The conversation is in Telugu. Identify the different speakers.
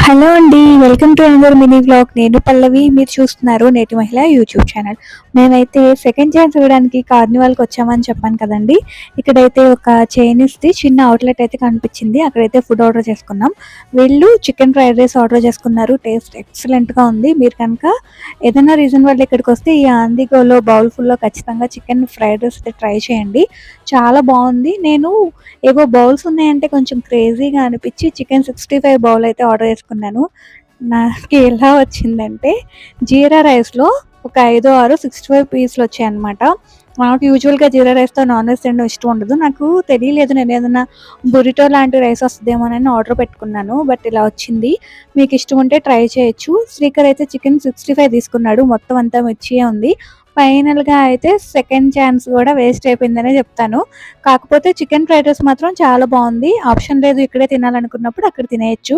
Speaker 1: హలో అండి. Welcome to another mini vlog. నేను పల్లవి. మీరు చూస్తున్నారు నేటి మహిళ యూట్యూబ్ ఛానల్. మేమైతే సెకండ్ ఛాన్స్ ఇవ్వడానికి కార్నివాల్కి వచ్చామని చెప్పాను కదండి. ఇక్కడైతే ఒక చైనీస్ది చిన్న అవుట్లెట్ అయితే కనిపించింది. అక్కడైతే ఫుడ్ ఆర్డర్ చేసుకున్నాం. వీళ్ళు చికెన్ ఫ్రైడ్ రైస్ ఆర్డర్ చేసుకున్నారు. టేస్ట్ ఎక్సలెంట్గా ఉంది. మీరు కనుక ఏదైనా రీజన్ వల్ల ఇక్కడికి వస్తే ఈ ఆందిగోలో బౌల్ ఫుల్లో ఖచ్చితంగా చికెన్ ఫ్రైడ్ రైస్ అయితే ట్రై చేయండి. చాలా బాగుంది. నేను ఏవో బౌల్స్ ఉన్నాయంటే కొంచెం క్రేజీగా అనిపించి చికెన్ 65 బౌల్ అయితే ఆర్డర్ చేసుకున్నాను. నాకు ఎలా వచ్చిందంటే జీరా రైస్లో ఒక 5, 6 65 పీసులు వచ్చాయన్నమాట. నాకు యూజువల్గా జీరా రైస్తో నాన్ వెజ్ తినడం ఇష్టం ఉండదు. నాకు తెలియలేదు, నేను ఏదైనా బురిటో లాంటి రైస్ వస్తుందేమోనని ఆర్డర్ పెట్టుకున్నాను. బట్ ఇలా వచ్చింది. మీకు ఇష్టం ఉంటే ట్రై చేయొచ్చు. శ్రీకర్ అయితే చికెన్ 65 తీసుకున్నాడు. మొత్తం అంతా మిర్చియే ఉంది. ఫైనల్గా అయితే సెకండ్ ఛాన్స్ కూడా వేస్ట్ అయిపోయిందనే చెప్తాను. కాకపోతే చికెన్ ఫ్రైడ్ రైస్ మాత్రం చాలా బాగుంది. ఆప్షన్ లేదు, ఇక్కడే తినాలనుకున్నప్పుడు అక్కడ తినేయచ్చు.